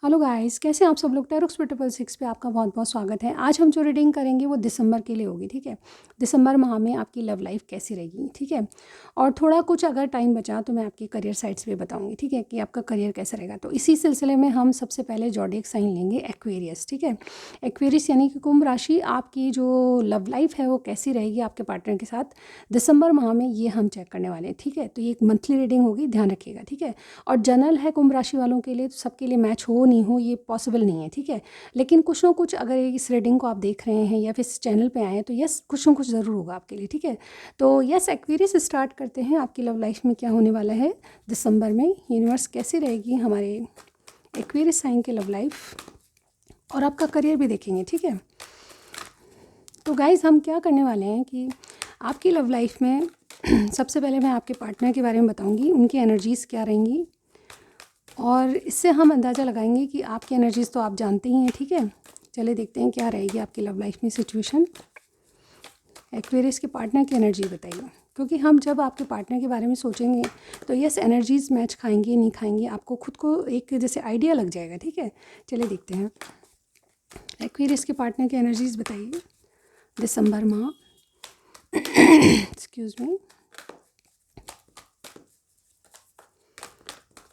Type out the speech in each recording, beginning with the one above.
Hello guys, कैसे हैं आप सब लोग। टेरोक्स ट्रिपल सिक्स पे आपका बहुत बहुत स्वागत है। आज हम जो रीडिंग करेंगे वो दिसंबर के लिए होगी, ठीक है। दिसंबर माह में आपकी लव लाइफ कैसी रहेगी, ठीक है। और थोड़ा कुछ अगर टाइम बचा तो मैं आपकी करियर साइड्स पे बताऊंगी, ठीक है, कि आपका करियर कैसा रहेगा। तो इसी सिलसिले में हम सबसे पहले जॉडियक साइन लेंगे एक्वेरियस, ठीक है। एक्वेरियस यानी कि कुंभ राशि, आपकी जो लव लाइफ है वो कैसी रहेगी आपके पार्टनर के साथ दिसंबर माह में, ये हम चेक करने वाले हैं, ठीक है। तो ये एक मंथली रीडिंग होगी, ध्यान रखिएगा, ठीक है। और जनरल है कुंभ राशि वालों के लिए, तो सबके लिए मैच हो नहीं हो ये पॉसिबल नहीं है, ठीक है। लेकिन कुछ ना कुछ अगर इस रीडिंग को आप देख रहे हैं या फिर इस चैनल पे आए हैं तो यस, कुछ ना कुछ ज़रूर होगा आपके लिए, ठीक है। तो यस, एक्वेरियस स्टार्ट करते हैं। आपकी लव लाइफ में क्या होने वाला है दिसंबर में, यूनिवर्स कैसी रहेगी हमारे एक्वेरियस साइन के लव लाइफ, और आपका करियर भी देखेंगे, ठीक है। तो गाइज हम क्या करने वाले हैं कि आपकी लव लाइफ में सबसे पहले मैं आपके पार्टनर के बारे में बताऊंगी, उनकी एनर्जीज़ क्या रहेंगी, और इससे हम अंदाज़ा लगाएंगे कि आपकी एनर्जीज़ तो आप जानते ही हैं, ठीक है। चलिए देखते हैं क्या रहेगी आपकी लव लाइफ में सिचुएशन। एक्वेरियस के पार्टनर की एनर्जी बताइए, क्योंकि हम जब आपके पार्टनर के बारे में सोचेंगे तो यस, एनर्जीज़ मैच खाएंगी नहीं खाएंगी, आपको खुद को एक जैसे आइडिया लग जाएगा, ठीक है। चलिए देखते हैं एक्वेरियस के पार्टनर की एनर्जीज़ बताइए दिसंबर माह। Excuse me.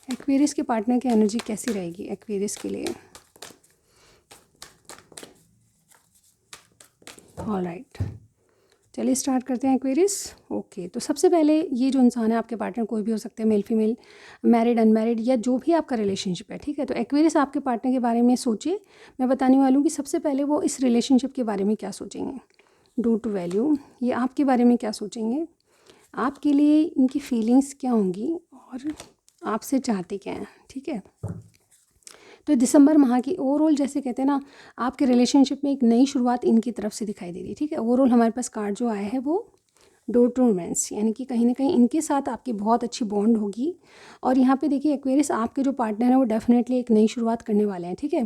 एक्वेरियस के पार्टनर की एनर्जी कैसी रहेगी एक्वेरियस के लिए। ऑलराइट, चलिए स्टार्ट करते हैं एक्वेरियस। ओके, तो सबसे पहले ये जो इंसान है, आपके पार्टनर कोई भी हो सकते हैं, मेल फीमेल, मैरिड अनमैरिड, या जो भी आपका रिलेशनशिप है, ठीक है। तो एक्वेरियस आपके पार्टनर के बारे में सोचिए। मैं बताने वाली हूँ कि सबसे पहले वो इस रिलेशनशिप के बारे में क्या सोचेंगे। डू टू वैल्यू, ये आपके बारे में क्या सोचेंगे, आपके लिए इनकी फीलिंग्स क्या होंगी, और आपसे चाहते क्या हैं, ठीक है। तो दिसंबर माह की ओवरऑल, जैसे कहते हैं ना, आपके रिलेशनशिप में एक नई शुरुआत इनकी तरफ से दिखाई दे रही है, ठीक है। ओवरऑल हमारे पास कार्ड जो आया है वो डोर टू रोमांस, यानी कि कहीं ना कहीं इनके साथ आपकी बहुत अच्छी बॉन्ड होगी। और यहाँ पे देखिए एक्वेरियस, आपके जो पार्टनर हैं वो डेफिनेटली एक नई शुरुआत करने वाले हैं, ठीक है।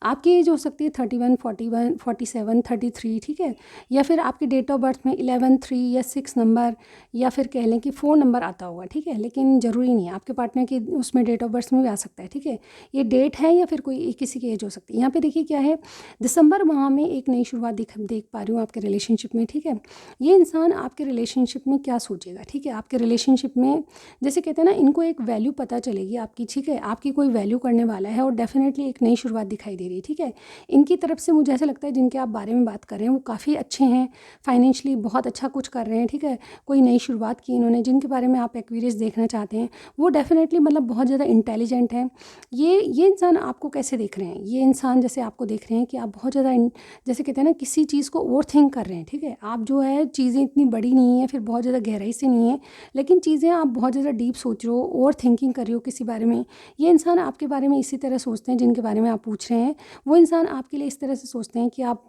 आपकी एज हो सकती है 31, 41, 47, 33, ठीक है। या फिर आपके डेट ऑफ बर्थ में 11, 3 या 6 नंबर, या फिर कह लें कि 4 नंबर आता होगा, ठीक है। लेकिन ज़रूरी नहीं है, आपके पार्टनर की उसमें डेट ऑफ बर्थ में भी आ सकता है, ठीक है। ये डेट है या फिर कोई किसी की एज हो सकती है। यहाँ पे देखिए क्या है, दिसंबर माह में एक नई शुरुआत देख पा रही हूँ आपके रिलेशनशिप में, ठीक है। ये इंसान आपके रिलेशनशिप में क्या सोचेगा, ठीक है। आपके रिलेशनशिप में जैसे कहते हैं ना, इनको एक वैल्यू पता चलेगी आपकी, ठीक है। आपकी कोई वैल्यू करने वाला है और डेफिनेटली एक नई शुरुआत दिखाई दे रही है, ठीक है। इनकी तरफ से मुझे ऐसा लगता है जिनके आप बारे में बात कर रहे हैं वो काफ़ी अच्छे हैं, फाइनेंशियली बहुत अच्छा कुछ कर रहे हैं, ठीक है। कोई नई शुरुआत की इन्होंने, जिनके बारे में आप एक्वेरियस देखना चाहते हैं, वो डेफिनेटली मतलब बहुत ज़्यादा इंटेलिजेंट है। ये इंसान आपको कैसे देख रहे हैं, ये इंसान जैसे आपको देख रहे हैं कि आप बहुत ज़्यादा जैसे कहते हैं ना, किसी चीज़ को ओवर थिंक कर रहे हैं, ठीक है। आप जो है चीज़ें इतनी बड़ी नहीं है, फिर बहुत ज़्यादा गहराई से नहीं है, लेकिन चीज़ें आप बहुत ज़्यादा डीप सोच रहे हो, ओवर थिंकिंग कर रहे हो किसी बारे में। ये इंसान आपके बारे में इसी तरह सोचते हैं जिनके बारे में आप पूछ रहे हैं। वो इंसान आपके लिए इस तरह से सोचते हैं कि आप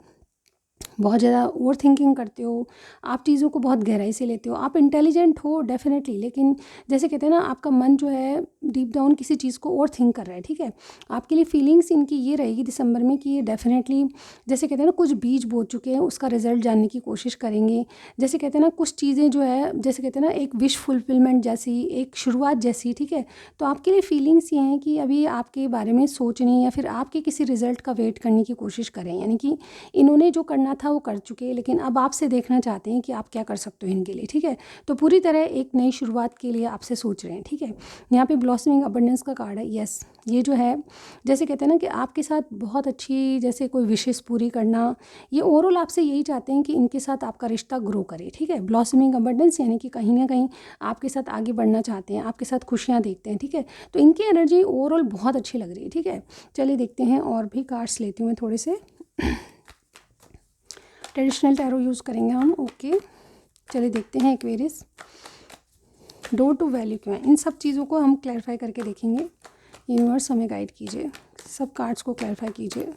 बहुत ज़्यादा ओवर थिंकिंग करते हो, आप चीज़ों को बहुत गहराई से लेते हो, आप इंटेलिजेंट हो डेफिनेटली, लेकिन जैसे कहते हैं ना, आपका मन जो है डीप डाउन किसी चीज़ को ओवर थिंक कर रहा है, ठीक है। आपके लिए फीलिंग्स इनकी ये रहेगी दिसंबर में कि ये डेफिनेटली, जैसे कहते हैं ना, कुछ बीज बो चुके हैं, उसका रिजल्ट जानने की कोशिश करेंगे। जैसे कहते हैं ना, कुछ चीज़ें जो है, जैसे कहते हैं ना, एक विश फुलफिलमेंट जैसी, एक शुरुआत जैसी, ठीक है। तो आपके लिए फीलिंग्स ये हैं कि अभी आपके बारे में सोचने या फिर आपके किसी रिजल्ट का वेट करने की कोशिश करें, यानी कि इन्होंने जो करना था वो कर चुके हैं, लेकिन अब आपसे देखना चाहते हैं कि आप क्या कर सकते हो इनके लिए, ठीक है। तो पूरी तरह एक नई शुरुआत के लिए आपसे सोच रहे हैं, ठीक है। यहाँ पे ब्लॉसमिंग अबंडेंस का कार्ड है। यस, ये जो है, जैसे कहते हैं ना कि आपके साथ बहुत अच्छी, जैसे कोई विशेष पूरी करना, ये ओवरऑल आपसे यही चाहते हैं कि इनके साथ आपका रिश्ता ग्रो करे, ठीक है। ब्लॉसमिंग अबंडेंस यानी कि कहीं ना कहीं आपके साथ आगे बढ़ना चाहते हैं, आपके साथ खुशियाँ देखते हैं, ठीक है। तो इनकी एनर्जी ओवरऑल बहुत अच्छी लग रही है, ठीक है। चलिए देखते हैं, और भी कार्ड्स लेती हूँ मैं थोड़े से। ट्रेडिशनल टैरो यूज़ करेंगे हम, ओके। चलिए देखते हैं एक्वेरियस, डोर टू वैल्यू क्यों है, इन सब चीज़ों को हम क्लैरिफाई करके देखेंगे। यूनिवर्स हमें गाइड कीजिए, सब कार्ड्स को क्लैरिफाई कीजिए।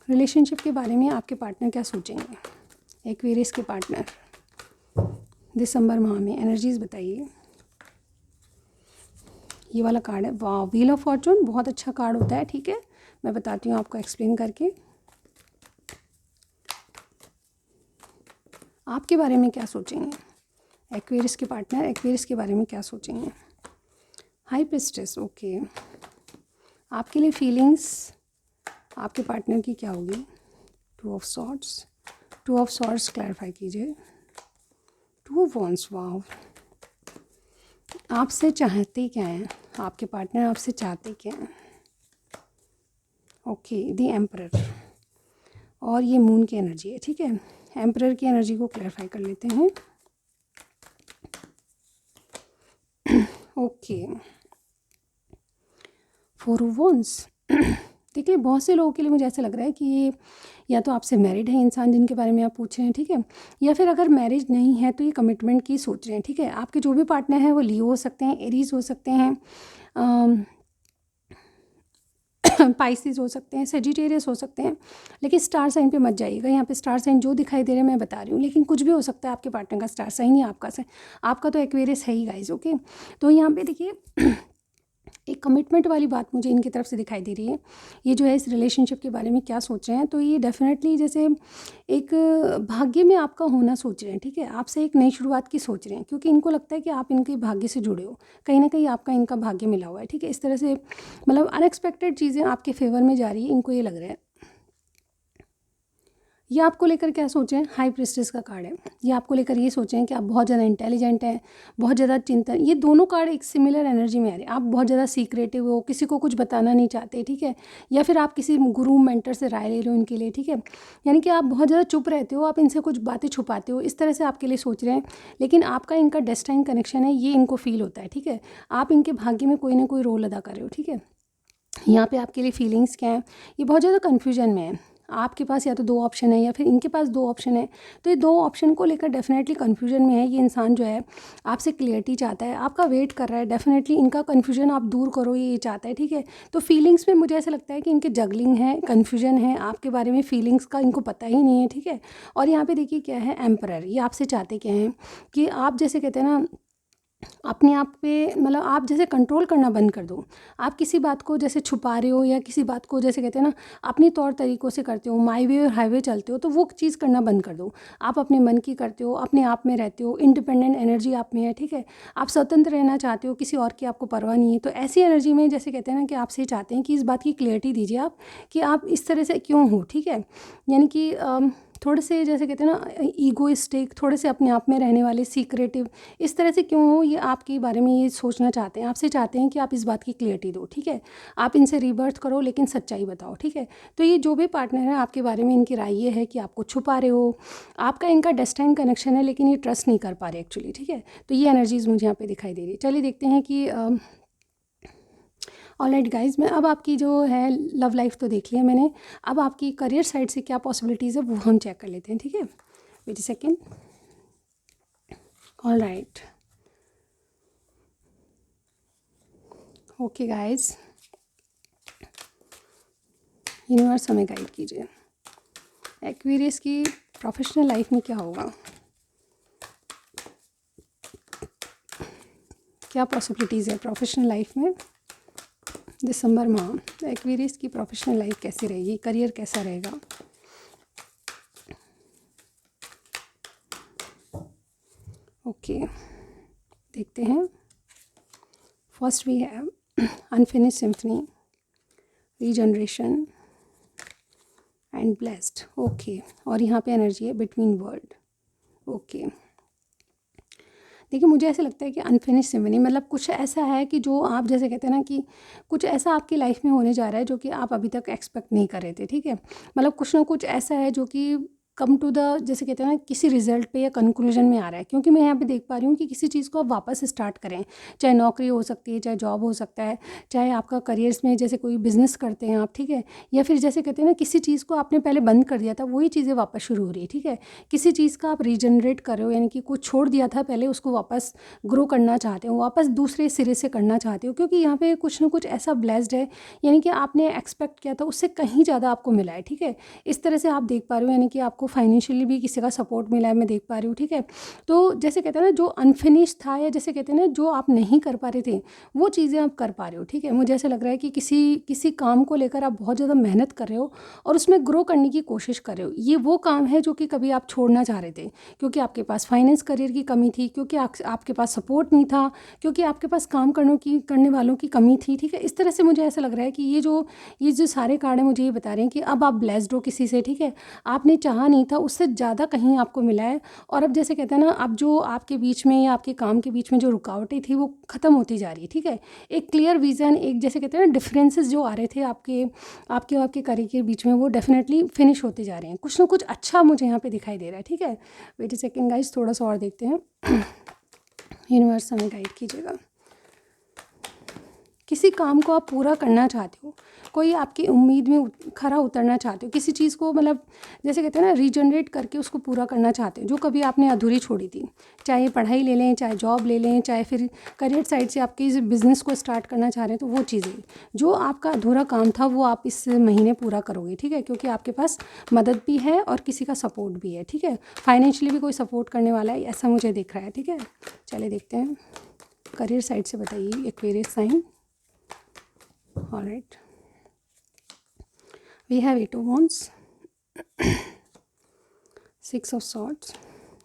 रिलेशनशिप के बारे में आपके पार्टनर क्या सोचेंगे, एक्वेरियस के पार्टनर दिसंबर माह में एनर्जीज़ बताइए। ये वाला कार्ड है, वाह, व्हील ऑफ फॉर्चून, बहुत अच्छा कार्ड होता है, ठीक है। मैं बताती हूँ आपको एक्सप्लेन करके। आपके बारे में क्या सोचेंगे एक्वेरियस के पार्टनर, एक्वेरियस के बारे में क्या सोचेंगे। High priestess, okay. आपके लिए फीलिंग्स आपके पार्टनर की क्या होगी? 2 of swords, 2 of swords clarify कीजिए। 2 ऑफ वॉन्ड्स, वाव। आपसे चाहते क्या हैं आपके पार्टनर, आपसे चाहते क्या हैं? ओके, द एम्परर, और ये मून की एनर्जी है, ठीक है। एम्परर की एनर्जी को क्लैरिफाई कर लेते हैं। Okay, 4 of wands. देखिए, बहुत से लोगों के लिए मुझे ऐसा लग रहा है कि ये या तो आपसे मैरिड है इंसान जिनके बारे में आप पूछ रहे हैं, ठीक है, या फिर अगर मैरिज नहीं है तो ये कमिटमेंट की सोच रहे हैं, ठीक है। आपके जो भी पार्टनर हैं वो लियो हो सकते हैं, एरीज हो सकते हैं, पाइसिस हो सकते हैं, सेजिटेरियस हो सकते हैं, लेकिन स्टार साइन पे मत जाइएगा। यहाँ पे स्टार साइन जो दिखाई दे रहे हैं मैं बता रही हूँ, लेकिन कुछ भी हो सकता है आपके पार्टनर का स्टार साइन या आपका साइन। आपका तो एक्वेरियस है ही गाइस, ओके। तो यहाँ पे देखिए एक कमिटमेंट वाली बात मुझे इनकी तरफ से दिखाई दे रही है। ये जो है इस रिलेशनशिप के बारे में क्या सोच रहे हैं, तो ये डेफिनेटली जैसे एक भाग्य में आपका होना सोच रहे हैं, ठीक है। आपसे एक नई शुरुआत की सोच रहे हैं, क्योंकि इनको लगता है कि आप इनके भाग्य से जुड़े हो, कहीं ना कहीं आपका इनका भाग्य मिला हुआ है, ठीक है। इस तरह से मतलब अनएक्सपेक्टेड चीज़ें आपके फेवर में जा रही है, इनको ये लग रहा है। ये आपको लेकर क्या सोचें, हाई प्रिस्टेस का कार्ड है। ये आपको लेकर ये सोचें कि आप बहुत ज़्यादा इंटेलिजेंट हैं, बहुत ज़्यादा चिंतन, ये दोनों कार्ड एक सिमिलर एनर्जी में आ रहे हैं। आप बहुत ज़्यादा सीक्रेटिव हो, किसी को कुछ बताना नहीं चाहते, ठीक है, या फिर आप किसी गुरु मेंटर से राय ले लो इनके लिए, ठीक है। यानी कि आप बहुत ज़्यादा चुप रहते हो, आप इनसे कुछ बातें छुपाते हो, इस तरह से आपके लिए सोच रहे हैं। लेकिन आपका इनका डेस्टाइन कनेक्शन है, ये इनको फील होता है, ठीक है। आप इनके भाग्य में कोई ना कोई रोल अदा कर रहे हो, ठीक है। यहाँ पे आपके लिए फीलिंग्स क्या हैं, ये बहुत ज़्यादा कन्फ्यूजन में है। आपके पास या तो 2 ऑप्शन है या फिर इनके पास 2 ऑप्शन है, तो ये 2 ऑप्शन को लेकर डेफिनेटली कन्फ्यूजन में है। ये इंसान जो है आपसे क्लियरिटी चाहता है, आपका वेट कर रहा है, डेफिनेटली इनका कन्फ्यूजन आप दूर करो, ये चाहता है, ठीक है। तो फीलिंग्स में मुझे ऐसा लगता है कि इनके जगलिंग है, कन्फ्यूजन है आपके बारे में, फीलिंग्स का इनको पता ही नहीं है, ठीक है। और यहाँ पे देखिए क्या है, एम्परर। ये आपसे चाहते क्या हैं कि आप जैसे कहते हैं ना अपने आप पे, मतलब आप जैसे कंट्रोल करना बंद कर दो। आप किसी बात को जैसे छुपा रहे हो या किसी बात को जैसे कहते हैं ना अपनी तौर तरीक़ों से करते हो, माई वे और हाईवे चलते हो, तो वो चीज़ करना बंद कर दो। आप अपने मन की करते हो, अपने आप में रहते हो, इंडिपेंडेंट एनर्जी आप में है, ठीक है। आप स्वतंत्र रहना चाहते हो, किसी और की आपको परवाह नहीं है। तो ऐसी एनर्जी में जैसे कहते हैं ना कि आपसे चाहते हैं कि इस बात की क्लियरिटी दीजिए आप कि आप इस तरह से क्यों हो, ठीक है। यानी कि थोड़े से जैसे कहते हैं ना ईगोइस्टिक, थोड़े से अपने आप में रहने वाले, सीक्रेटिव, इस तरह से क्यों हो, ये आपके बारे में ये सोचना चाहते हैं। आपसे चाहते हैं कि आप इस बात की क्लियरिटी दो, ठीक है। आप इनसे रीबर्थ करो लेकिन सच्चाई बताओ, ठीक है। तो ये जो भी पार्टनर है आपके बारे में इनकी राय ये है कि आपको छुपा रहे हो, आपका इनका डेस्टाइन कनेक्शन है लेकिन ये ट्रस्ट नहीं कर पा रहे एक्चुअली, ठीक है। तो ये एनर्जीज़ मुझे यहाँ पे दिखाई दे रही है। चलिए देखते हैं कि ऑलराइट गाइज, मैं अब आपकी जो है लव लाइफ तो देख लिया मैंने, अब आपकी करियर साइड से क्या पॉसिबिलिटीज़ है वो हम चेक कर लेते हैं, ठीक है। Wait a second. Alright, okay guys, universe हमें गाइड कीजिए, एक्वेरियस की प्रोफेशनल लाइफ में क्या होगा, क्या पॉसिबिलिटीज़ है प्रोफेशनल लाइफ में दिसंबर माह। एक्वेरियस की प्रोफेशनल लाइफ कैसी रहेगी, करियर कैसा रहेगा। ओके, देखते हैं। First we have unfinished symphony, regeneration and blessed. Okay, और यहाँ पे एनर्जी है बिटवीन वर्ल्ड। ओके, देखिए मुझे ऐसा लगता है कि अनफिनिश सिम्फनी मतलब कुछ ऐसा है कि जो आप जैसे कहते हैं ना कि कुछ ऐसा आपकी लाइफ में होने जा रहा है जो कि आप अभी तक एक्सपेक्ट नहीं कर रहे थे, ठीक है। मतलब कुछ ना कुछ ऐसा है जो कि कम टू द जैसे कहते हैं ना किसी रिजल्ट पे या कंक्लूजन में आ रहा है, क्योंकि मैं यहाँ पे देख पा रही हूँ कि किसी चीज़ को आप वापस स्टार्ट करें, चाहे नौकरी हो सकती है, चाहे जॉब हो सकता है, चाहे आपका करियर्स में जैसे कोई बिजनेस करते हैं आप, ठीक है, या फिर जैसे कहते हैं ना किसी चीज़ को आपने पहले बंद कर दिया था वही चीज़ें वापस शुरू हो रही है, ठीक है। किसी चीज़ का आप रीजनरेट कर रहे हो, यानी कि कुछ छोड़ दिया था पहले उसको वापस ग्रो करना चाहते हो, वापस दूसरे सिरे से करना चाहते हो, क्योंकि यहाँ पे कुछ ना कुछ ऐसा ब्लेस्ड है, यानी कि आपने एक्सपेक्ट किया था उससे कहीं ज़्यादा आपको मिला है, ठीक है। इस तरह से आप देख पा रहे हो, यानी कि आपको आपको फाइनेंशियली भी किसी का सपोर्ट मिला है, मैं देख पा रही हूँ, ठीक है। तो जैसे कहते हैं ना, जो अनफिनिश था या जैसे कहते हैं ना, जो आप नहीं कर पा रहे थे वो चीज़ें आप कर पा रहे हो, ठीक है। मुझे ऐसा लग रहा है कि किसी काम को लेकर आप बहुत ज़्यादा मेहनत कर रहे हो और उसमें ग्रो करने की कोशिश कर रहे हो। ये वो काम है जो कि कभी आप छोड़ना चाह रहे थे, क्योंकि आपके पास फाइनेंस करियर की कमी थी, क्योंकि आपके पास सपोर्ट नहीं था, क्योंकि आपके पास काम करने वालों की कमी थी, ठीक है। इस तरह से मुझे ऐसा लग रहा है कि ये जो सारे कार्ड हैं मुझे ये बता रहे हैं कि अब आप ब्लेस्ड हो किसी से, ठीक है। आपने चाहा नहीं था, उससे ज़्यादा कहीं आपको मिला है। और अब जैसे कहते हैं ना, अब जो आपके बीच में या आपके काम के बीच में जो रुकावटें थी वो ख़त्म होती जा रही है, ठीक है। एक क्लियर विज़न, एक जैसे कहते हैं ना, डिफरेंसेस जो आ रहे थे आपके आपके और आपके करियर के बीच में, वो डेफिनेटली फिनिश होते जा रहे हैं। कुछ ना कुछ अच्छा मुझे यहाँ पे दिखाई दे रहा है, ठीक है। वेट अ सेकंड गाइस, थोड़ा सा और देखते हैं। यूनिवर्स हमें गाइड कीजिएगा। किसी काम को आप पूरा करना चाहते हो, कोई आपकी उम्मीद में खरा उतरना चाहते हो, किसी चीज़ को मतलब जैसे कहते हैं ना, रीजनरेट करके उसको पूरा करना चाहते हो, जो कभी आपने अधूरी छोड़ी थी। चाहे पढ़ाई ले लें, चाहे जॉब ले लें, चाहे फिर करियर साइड से आपके इस बिज़नेस को स्टार्ट करना चाह रहे हैं, तो वो चीज़ें जो आपका अधूरा काम था वो आप इस महीने पूरा करोगे, ठीक है। क्योंकि आपके पास मदद भी है और किसी का सपोर्ट भी है, ठीक है। फाइनेंशियली भी कोई सपोर्ट करने वाला है, ऐसा मुझे दिख रहा है, ठीक है। चलिए देखते हैं, करियर साइड से बताइए Aquarius sign. All right, we have 8 of wands, 6 of swords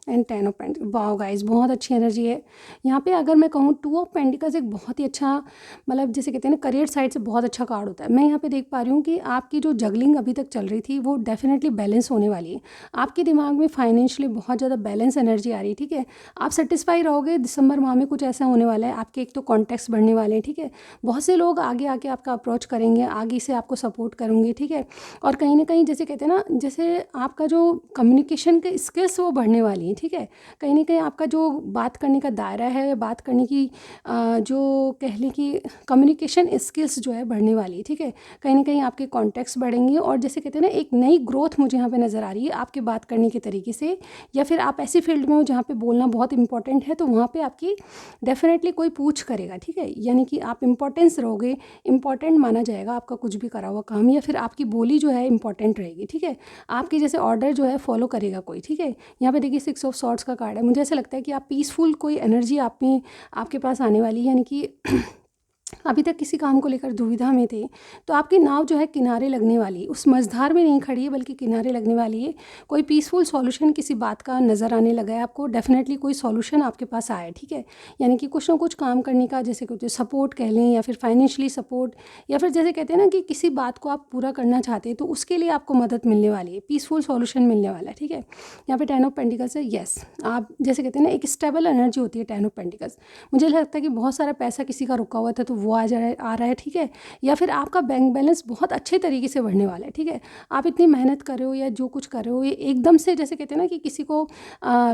and 10 of pentacles. Wow guys, बहुत अच्छी एनर्जी है यहाँ पे। अगर मैं कहूँ 2 ऑफ पेंटिकल्स एक बहुत ही अच्छा, मतलब जैसे कहते हैं ना, करियर साइड से बहुत अच्छा कार्ड होता है। मैं यहाँ पे देख पा रही हूँ कि आपकी जो जगलिंग अभी तक चल रही थी वो डेफिनेटली बैलेंस होने वाली है। आपके दिमाग में फाइनेंशियली बहुत ज़्यादा बैलेंस एनर्जी आ रही है, ठीक है। आप सेटिस्फाई रहोगे। दिसंबर माह में कुछ ऐसा होने वाला है, आपके एक तो कॉन्टैक्ट्स बढ़ने वाले हैं, ठीक है। बहुत से लोग आगे आके आपका अप्रोच करेंगे, आगे से आपको सपोर्ट करेंगे, ठीक है। और कहीं ना कहीं जैसे कहते हैं ना, जैसे आपका जो कम्युनिकेशन के स्किल्स वो बढ़ने वाली हैं, ठीक है। कहीं ना कहीं आपका जो बात करने का दायरा है, बात करने की जो कह लें कि कम्युनिकेशन स्किल्स जो है बढ़ने वाली है, ठीक है। कहीं ना कहीं आपके कॉन्टैक्ट्स बढ़ेंगे और जैसे कहते हैं ना, एक नई ग्रोथ मुझे यहाँ पे नज़र आ रही है आपके बात करने के तरीके से। या फिर आप ऐसी फील्ड में हो जहाँ पे बोलना बहुत इंपॉर्टेंट है, तो वहाँ पे आपकी डेफिनेटली कोई पूछ करेगा, ठीक है। यानी कि आप इंपॉर्टेंस रहोगे, इंपॉर्टेंट माना जाएगा आपका कुछ भी करा हुआ काम, या फिर आपकी बोली जो है इंपॉर्टेंट रहेगी, ठीक है। आपके जैसे ऑर्डर जो है फॉलो करेगा कोई, ठीक है। यहाँ पे देखिए 6 ऑफ सॉर्ड्स का कार्ड है। मुझे ऐसा लगता है कि आप पीसफुल कोई एनर्जी आप में आपके पास आने वाली है, यानी कि अभी तक किसी काम को लेकर दुविधा में थे, तो आपकी नाव जो है किनारे लगने वाली है। उस मझधार में नहीं खड़ी है, बल्कि किनारे लगने वाली है। कोई पीसफुल सॉल्यूशन किसी बात का नज़र आने लगा है आपको, डेफिनेटली कोई सॉल्यूशन आपके पास आया है, ठीक है। यानी कि कुछ ना कुछ काम करने का, जैसे कुछ सपोर्ट कह लें, या फिर फाइनेंशियली सपोर्ट, या फिर जैसे कहते हैं ना कि किसी बात को आप पूरा करना चाहते हैं, तो उसके लिए आपको मदद मिलने वाली है, पीसफुल सॉल्यूशन मिलने वाला है, ठीक है। यहाँ पे 10 ऑफ पेंटिकल्स है। येस, आप जैसे कहते हैं ना, एक स्टेबल एनर्जी होती है 10 ऑफ पेंटिकल्स। मुझे लगता है कि बहुत सारा पैसा किसी का रुका हुआ था, तो वो आ रहा है, ठीक है। या फिर आपका बैंक बैलेंस बहुत अच्छे तरीके से बढ़ने वाला है, ठीक है। आप इतनी मेहनत कर रहे हो या जो कुछ कर रहे हो, ये एकदम से जैसे कहते हैं ना कि किसी को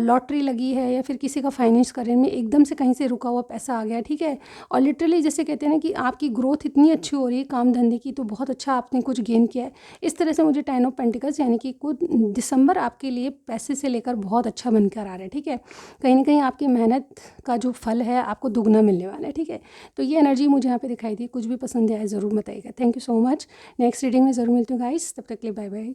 लॉटरी लगी है, या फिर किसी का फाइनेंस करियर में एकदम से कहीं से रुका हुआ पैसा आ गया, ठीक है। और लिटरली जैसे कहते हैं ना कि आपकी ग्रोथ इतनी अच्छी हो रही है काम धंधे की, तो बहुत अच्छा आपने कुछ गेन किया है। इस तरह से मुझे 10 ऑफ पेंटिकल्स, यानी कि कुछ दिसंबर आपके लिए पैसे से लेकर बहुत अच्छा बनकर आ रहा है, ठीक है। कहीं ना कहीं आपकी मेहनत का जो फल है आपको दुगना मिलने वाला है, ठीक है। तो ये एनर्जी मुझे यहाँ पे दिखाई दी। कुछ भी पसंद आए ज़रूर बताइएगा। Thank you so much. Next reading में ज़रूर मिलती हूँ गाइस, तब तक के लिए बाय बाय।